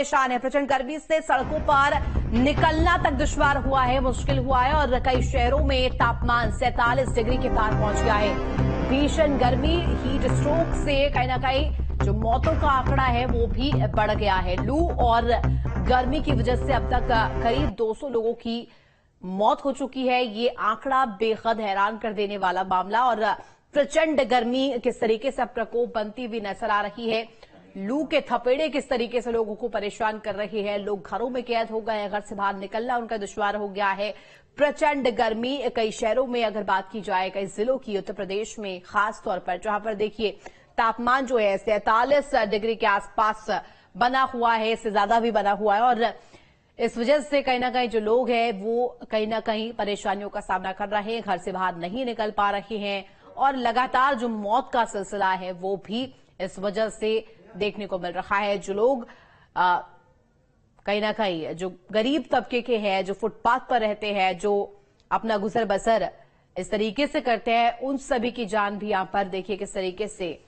परेशान है। प्रचंड गर्मी से सड़कों पर निकलना तक दुश्वार हुआ है, मुश्किल हुआ है और कई शहरों में तापमान 47 डिग्री के पार पहुंच गया है। भीषण गर्मी, हीट स्ट्रोक से कहीं ना कहीं जो मौतों का आंकड़ा है वो भी बढ़ गया है। लू और गर्मी की वजह से अब तक करीब 200 लोगों की मौत हो चुकी है। ये आंकड़ा बेहद हैरान कर देने वाला मामला और प्रचंड गर्मी किस तरीके से प्रकोप बनती हुई नजर आ रही है। लू के थपेड़े किस तरीके से लोगों को परेशान कर रही है। लोग घरों में कैद हो गए हैं, घर से बाहर निकलना उनका दुश्वार हो गया है। प्रचंड गर्मी कई शहरों में अगर बात की जाए, कई जिलों की, उत्तर प्रदेश में खास तौर पर, जहां पर देखिए तापमान जो है 47 डिग्री के आसपास बना हुआ है, इससे ज्यादा भी बना हुआ है और इस वजह से कहीं ना कहीं जो लोग हैं वो कहीं ना कहीं परेशानियों का सामना कर रहे हैं, घर से बाहर नहीं निकल पा रहे हैं और लगातार जो मौत का सिलसिला है वो भी इस वजह से देखने को मिल रहा है। जो लोग कहीं ना कहीं जो गरीब तबके के हैं, जो फुटपाथ पर रहते हैं, जो अपना गुजर बसर इस तरीके से करते हैं, उन सभी की जान भी यहां पर देखिए किस तरीके से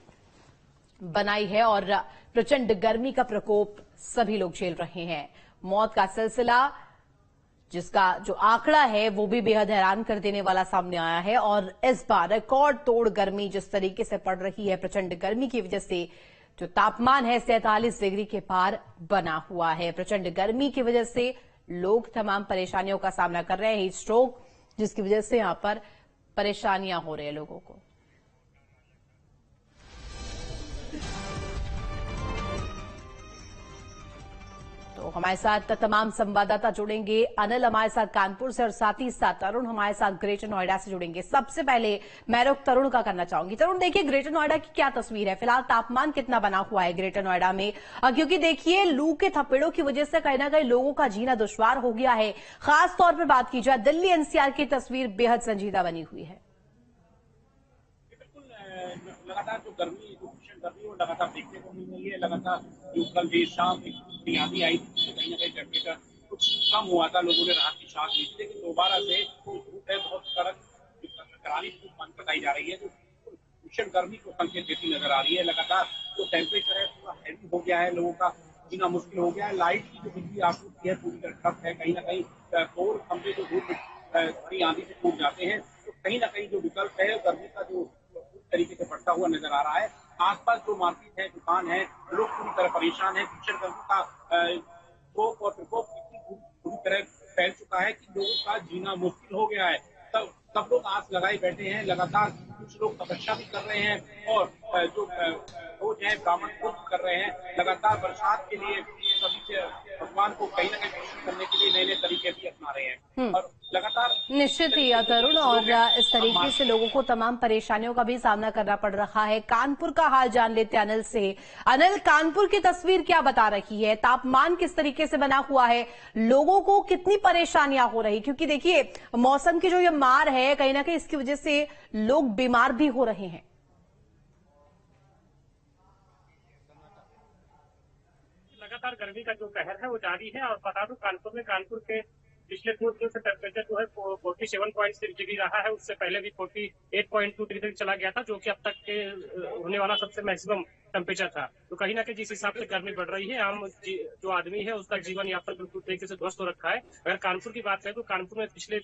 बनाई है और प्रचंड गर्मी का प्रकोप सभी लोग झेल रहे हैं। मौत का सिलसिला जिसका जो आंकड़ा है वो भी बेहद हैरान कर देने वाला सामने आया है और इस बार रिकॉर्ड तोड़ गर्मी जिस तरीके से पड़ रही है, प्रचंड गर्मी की वजह से जो तापमान है 47 डिग्री के पार बना हुआ है। प्रचंड गर्मी की वजह से लोग तमाम परेशानियों का सामना कर रहे हैं, हीट स्ट्रोक जिसकी वजह से यहां पर परेशानियां हो रही है लोगों को। तो हमारे साथ तमाम संवाददाता जुड़ेंगे। अनिल हमारे साथ कानपुर से और साथ ही साथ तरुण हमारे साथ ग्रेटर नोएडा से जुड़ेंगे। सबसे पहले मैं रुख तरुण का करना चाहूंगी। तरुण, देखिए ग्रेटर नोएडा की क्या तस्वीर है, फिलहाल तापमान कितना बना हुआ है ग्रेटर नोएडा में? क्योंकि देखिए लू के थपेड़ों की वजह से कहीं ना कहीं लोगों का जीना दुश्वार हो गया है। खास तौर पर बात की जाए दिल्ली एनसीआर की तस्वीर बेहद संजीदा बनी हुई है। लगातार जो गर्मी वो लगातार देखने को मिल रही है। लगातार जो कल देर शाम एक आंधी आई थी, कहीं ना कहीं टेम्परेचर कुछ कम हुआ था, लोगों ने राहत की सांस ली थी, लेकिन दोबारा से धूप है बहुत कड़क करारी धूप बताई जा रही है, जो भीषण गर्मी को संकेत देती नजर आ रही है। लगातार जो टेम्परेचर है पूरा हैवी हो गया है, लोगों का जीना मुश्किल हो गया है। लाइट की जो बिजली आपूर्ति है पूरी तरह ठप है। कहीं ना कहीं पोल खंभे जो धूप बड़ी आंधी से टूट जाते हैं, तो कहीं ना कहीं जो विकल्प है गर्मी का जो तरीके से बढ़ता हुआ नजर आ रहा है। आसपास जो मार्केट है, दुकान है, लोग पूरी तरह परेशान है। भीषण गर्मी का प्रकोप और प्रकोप इतनी पूरी तरह फैल चुका है कि लोगों का जीना मुश्किल हो गया है। सब लोग आस लगाए बैठे हैं। लगातार कुछ लोग तपस्या भी कर रहे हैं और जो रोज है ब्राह्मण भोज कर रहे हैं। लगातार बरसात के लिए सभी से भगवान को कहीं ना कहीं प्रसन्न करने के लिए नए नए तरीके भी अपना रहे हैं और लगातार निश्चित ही तरुण, और इस तरीके से लोगों को तमाम परेशानियों का भी सामना करना पड़ रहा है। कानपुर का हाल जान लेते अनिल से। अनिल, कानपुर की तस्वीर क्या बता रही है? तापमान किस तरीके से बना हुआ है? लोगों को कितनी परेशानियां हो रही? क्योंकि देखिए मौसम की जो ये मार है कहीं ना कहीं इसकी वजह से लोग बीमार भी हो रहे हैं। लगातार गर्मी का जो कहर है वो जारी है और बता दूं कानपुर के पिछले 2 दिनों से टेम्परेचर जो है 47.6 डिग्री रहा है। उससे पहले भी 48.2 डिग्री तक चला गया था, जो कि अब तक के होने वाला सबसे मैक्सिमम टेम्परेचर था। तो कहीं ना कहीं जिस हिसाब से गर्मी बढ़ रही है, आम जो आदमी है उसका जीवन यापन बिल्कुल तरीके से ध्वस्त हो रखा है। अगर कानपुर की बात करें तो कानपुर में पिछले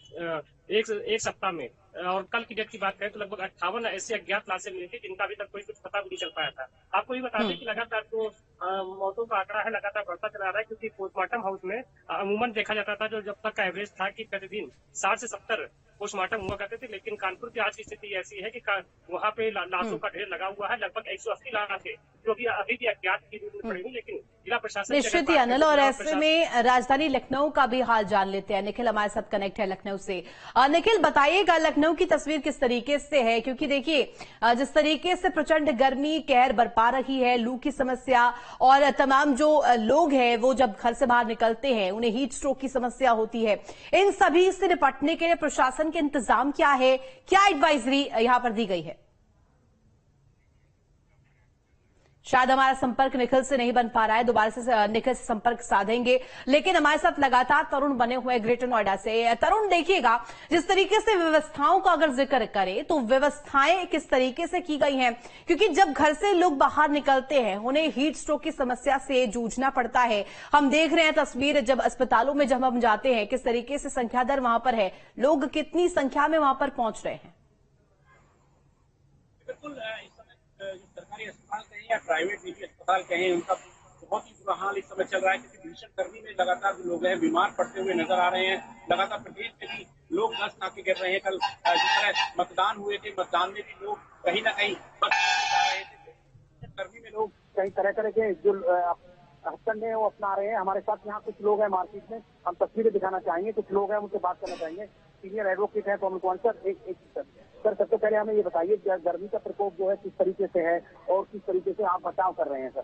एक सप्ताह में और कल की डेट की बात करें तो लगभग 58 ऐसी अज्ञात लाशें मिली थी जिनका अभी तक कोई कुछ पता भी नहीं चल पाया था। आपको ये बता दें कि लगातार जो मौतों का आंकड़ा है लगातार बढ़ता चला रहा है, क्योंकि पोस्टमार्टम हाउस में अमूमन देखा जाता था जो जब तक का एवरेज था कि प्रतिदिन 60 से 70 पोस्टमार्टम हुआ करते थे, लेकिन कानपुर की आज की स्थिति ऐसी है कि वहाँ पे लाशों का ढेर लगा हुआ है। लगभग 180 लाश है जो कि अभी भी अज्ञात की रूप में पड़ेगी, लेकिन जिला प्रशासन निश्चित ही अनिल, और ऐसे में राजधानी लखनऊ का भी हाल जान लेते हैं। निखिल हमारे साथ कनेक्ट है लखनऊ से। निखिल, बताइएगा लखनऊ की तस्वीर किस तरीके से है? क्योंकि देखिए जिस तरीके से प्रचंड गर्मी कहर बरपा रही है, लू की समस्या और तमाम जो लोग हैं वो जब घर से बाहर निकलते हैं उन्हें हीट स्ट्रोक की समस्या होती है। इन सभी से निपटने के लिए प्रशासन के इंतजाम क्या है, क्या एडवाइजरी यहां पर दी गई है? शायद हमारा संपर्क निखिल से नहीं बन पा रहा है, दोबारा से निखिल से संपर्क साधेंगे। लेकिन हमारे साथ लगातार तरुण बने हुए ग्रेटर नोएडा से। तरुण, देखिएगा, जिस तरीके से व्यवस्थाओं का अगर जिक्र करें तो व्यवस्थाएं किस तरीके से की गई हैं, क्योंकि जब घर से लोग बाहर निकलते हैं उन्हें हीट स्ट्रोक की समस्या से जूझना पड़ता है। हम देख रहे हैं तस्वीर, जब अस्पतालों में जब हम जाते हैं किस तरीके से संख्या दर वहां पर है, लोग कितनी संख्या में वहां पर पहुंच रहे हैं। बिल्कुल, इस समय सरकारी अस्पताल कहें या प्राइवेट निजी अस्पताल कहें, उनका बहुत ही बुरा हाल इस समय चल रहा है, क्योंकि भीषण गर्मी में लगातार जो लोग हैं बीमार पड़ते हुए नजर आ रहे हैं। लगातार प्रदेश में भी लोग दस्त आके गिर रहे हैं। कल जिस तरह मतदान हुए थे, मतदान में भी लोग कहीं ना कहीं बच जा रहे थे। गर्मी में लोग कई तरह तरह के जो हथकंडे हैं वो अपना रहे हैं। हमारे साथ यहाँ कुछ लोग हैं मार्केट में, हम तस्वीरें दिखाना चाहेंगे। कुछ लोग हैं, उनसे बात करना चाहेंगे। सीनियर एडवोकेट है तो कौन सर, सर सबसे पहले हमें ये बताइए गर्मी का प्रकोप जो है किस तरीके से है और किस तरीके से आप बचाव कर रहे हैं। सर,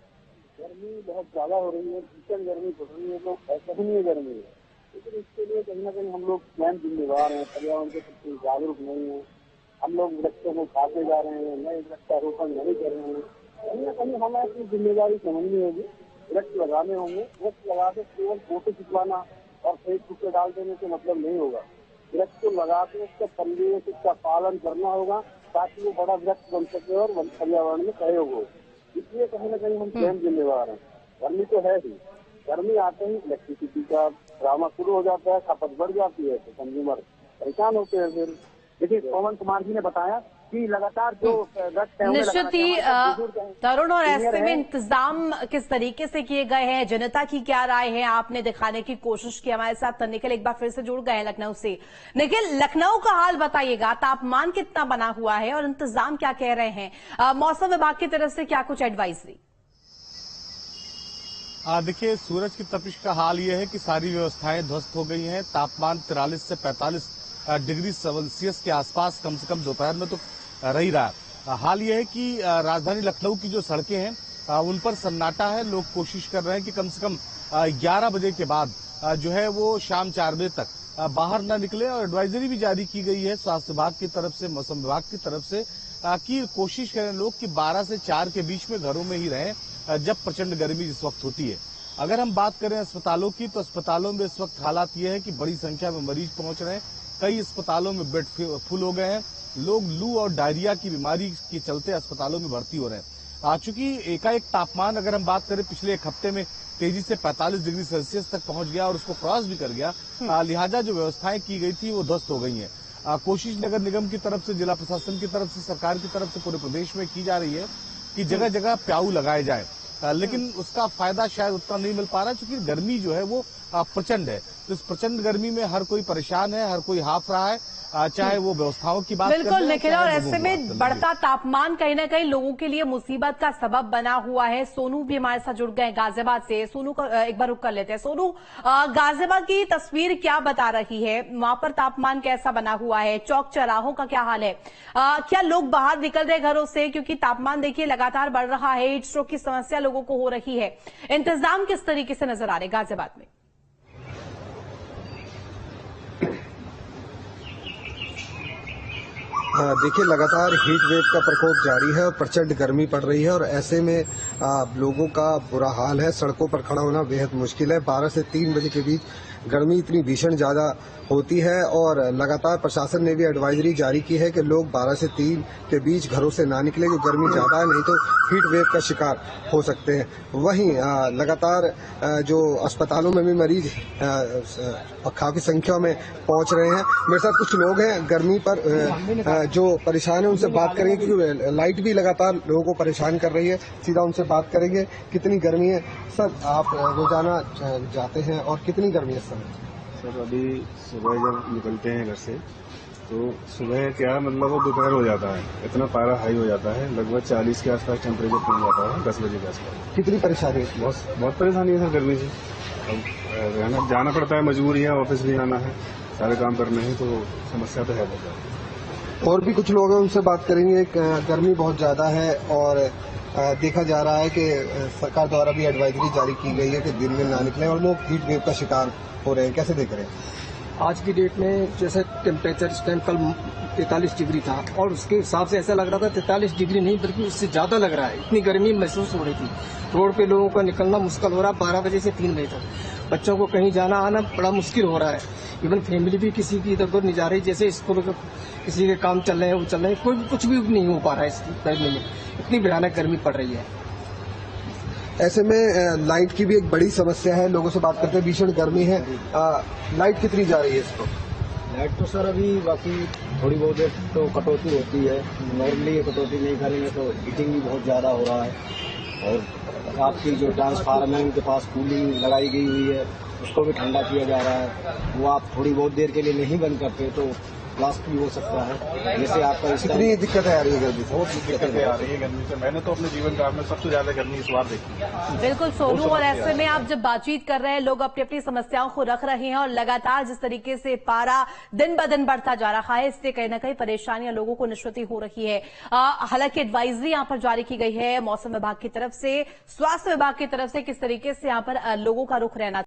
गर्मी बहुत ज्यादा हो रही है, भीषण गर्मी पड़ रही है, तो असहनीय गर्मी है, लेकिन इसके लिए कहीं ना कहीं हम लोग स्वयं जिम्मेवार हैं। पर्यावरण के प्रति जागरूक नहीं है, हम लोग वृक्षों को काटे जा रहे हैं, नए वृक्षारोपण नहीं कर रहे हैं। कहीं ना कहीं हमें अपनी जिम्मेदारी समझनी होगी, वृक्ष लगाने होंगे। वृक्ष लगा के केवल फोटो खिंचवाना और फेसबुक पे डाल देने से मतलब नहीं होगा। वृक्ष को लगा के उसका परिवेश, उसका पालन करना होगा ताकि वो बड़ा वृक्ष बन सके और पर्यावरण में सहयोग हो। इसलिए कहीं ना कहीं हम स्वयं जिम्मेवार हैं। गर्मी तो है ही, गर्मी आते ही इलेक्ट्रिसिटी का ड्रामा शुरू हो जाता है, खपत बढ़ जाती है, तो कंज्यूमर परेशान होते हैं। फिर देखिए, पवन कुमार जी ने बताया कि लगातार जो निश्चित ही तरुण, और ऐसे में इंतजाम किस तरीके से किए गए हैं, जनता की क्या राय है, आपने दिखाने की कोशिश की। हमारे साथ निखिल एक बार फिर से जुड़ गए हैं लखनऊ से। निखिल, लखनऊ का हाल बताइएगा, तापमान कितना बना हुआ है और इंतजाम क्या कह रहे हैं, मौसम विभाग की तरफ से क्या कुछ एडवाइजरी? देखिए, सूरज की तपिश का हाल यह है कि सारी व्यवस्थाएं ध्वस्त हो गई हैं। तापमान 43 से 45 डिग्री सेल्सियस के आसपास कम से कम दोपहर में तो रही रहा। हाल यह है कि राजधानी लखनऊ की जो सड़कें हैं उन पर सन्नाटा है। लोग कोशिश कर रहे हैं कि कम से कम 11 बजे के बाद जो है वो शाम 4 बजे तक बाहर न निकले, और एडवाइजरी भी जारी की गई है स्वास्थ्य विभाग की तरफ से, मौसम विभाग की तरफ से, कि कोशिश करें लोग कि 12 से 4 के बीच में घरों में ही रहें जब प्रचंड गर्मी जिस वक्त होती है। अगर हम बात करें अस्पतालों की, तो अस्पतालों में इस वक्त हालात ये है कि बड़ी संख्या में मरीज पहुंच रहे हैं। कई अस्पतालों में बेड फुल हो गए हैं। लोग लू और डायरिया की बीमारी के चलते अस्पतालों में भर्ती हो रहे हैं। चूंकि एकाएक तापमान, अगर हम बात करें पिछले एक हफ्ते में तेजी से 45 डिग्री सेल्सियस तक पहुंच गया और उसको क्रॉस भी कर गया, लिहाजा जो व्यवस्थाएं की गई थी वो ध्वस्त हो गई हैं। कोशिश नगर निगम की तरफ से, जिला प्रशासन की तरफ से, सरकार की तरफ से पूरे प्रदेश में की जा रही है कि जगह जगह प्याऊ लगाए जाए, लेकिन उसका फायदा शायद उतना नहीं मिल पा रहा, क्योंकि गर्मी जो है वो प्रचंड है। तो इस प्रचंड गर्मी में हर कोई परेशान है, हर कोई हाफ रहा है, चाहे वो व्यवस्थाओं की बात बिल्कुल निखिल, और ऐसे में बढ़ता तापमान कहीं ना कहीं लोगों के लिए मुसीबत का सबब बना हुआ है। सोनू भी हमारे साथ जुड़ गए गाजियाबाद से। सोनू को एक बार रुक कर लेते हैं। सोनू, गाजियाबाद की तस्वीर क्या बता रही है, वहां पर तापमान कैसा बना हुआ है, चौक चौराहों का क्या हाल है, क्या लोग बाहर निकल रहे घरों से, क्योंकि तापमान देखिए लगातार बढ़ रहा है, हीट स्ट्रोक की समस्या लोगों को हो रही है। इंतजाम किस तरीके से नजर आ रहे गाजियाबाद में? देखिए, लगातार हीट वेव का प्रकोप जारी है और प्रचंड गर्मी पड़ रही है, और ऐसे में लोगों का बुरा हाल है। सड़कों पर खड़ा होना बेहद मुश्किल है। 12 से 3 बजे के बीच गर्मी इतनी भीषण ज्यादा होती है, और लगातार प्रशासन ने भी एडवाइजरी जारी की है कि लोग 12 से 3 के बीच घरों से ना निकले, जो गर्मी ज्यादा है, नहीं तो हीट वेव का शिकार हो सकते हैं। वहीं लगातार जो अस्पतालों में भी मरीज काफी संख्या में पहुंच रहे हैं। मेरे साथ कुछ लोग हैं गर्मी पर जो परेशान है, उनसे बात करेंगे, क्योंकि लाइट भी लगातार लोगों को परेशान कर रही है। सीधा उनसे बात करेंगे कितनी गर्मी है। सर, आप रोजाना जाते हैं और कितनी गर्मी है सर? सर, अभी सुबह जब निकलते हैं घर से तो सुबह क्या मतलब वो दोपहर हो जाता है, इतना पारा हाई हो जाता है, लगभग 40 के आसपास टेम्परेचर पहुंच जाता है 10 बजे के आसपास। कितनी परेशानी है? बहुत परेशानी है सर गर्मी से। अब जाना पड़ता है, मजबूरी है, ऑफिस भी जाना है, सारे काम करने हैं, तो समस्या तो है बहुत। और भी कुछ लोग हैं, उनसे बात करेंगे। गर्मी बहुत ज्यादा है और देखा जा रहा है कि सरकार द्वारा भी एडवाइजरी जारी की गई है कि दिन में ना निकलें, और लोग हीट वेव का शिकार हो रहे हैं। कैसे देख रहे हैं? आज की डेट में जैसे टेम्परेचर इस टाइम कल 43 डिग्री था और उसके हिसाब से ऐसा लग रहा था 43 डिग्री नहीं बल्कि उससे ज्यादा लग रहा है। इतनी गर्मी महसूस हो रही थी। रोड पे लोगों का निकलना मुश्किल हो रहा है 12 बजे से 3 बजे तक। बच्चों को कहीं जाना आना बड़ा मुश्किल हो रहा है। इवन फैमिली भी किसी की इधर उधर नहीं जा रही, जैसे स्कूल किसी के काम चल रहे हैं वो चल रहे हैं, कोई कुछ भी नहीं हो पा रहा है इस गर्मी में। इतनी भयानक गर्मी पड़ रही है। ऐसे में लाइट की भी एक बड़ी समस्या है। लोगों से बात करते हैं, भीषण गर्मी है। लाइट कितनी जा रही है इसको? लाइट तो सर अभी बाकी थोड़ी बहुत देर तो कटौती होती है। नॉर्मली कटौती नहीं करेंगे तो हीटिंग भी बहुत ज़्यादा हो रहा है। और आपकी जो ट्रांसफार्मर उनके पास कूलिंग लगाई गई हुई है उसको भी ठंडा किया जा रहा है। वो आप थोड़ी बहुत देर के लिए नहीं बंद करते तो ब्लास्ट भी हो सकता है। जैसे आपका कितनी दिक्कतें आ रही है गर्मी से? बहुत दिक्कतें आ रही है गर्मी से। मैंने तो अपने जीवन काल में सबसे ज्यादा गर्मी इस बार देखी है। बिल्कुल सोनू, और ऐसे में आप जब बातचीत कर रहे हैं, लोग अपनी अपनी समस्याओं को रख रहे हैं और लगातार जिस तरीके से पारा दिन ब दिन बढ़ता जा रहा है, इससे कहीं ना कहीं परेशानियां लोगों को निश्चित ही हो रही है। हालांकि एडवाइजरी यहां पर जारी की गई है मौसम विभाग की तरफ से, स्वास्थ्य विभाग की तरफ से किस तरीके से यहां पर लोगों का रुख रहना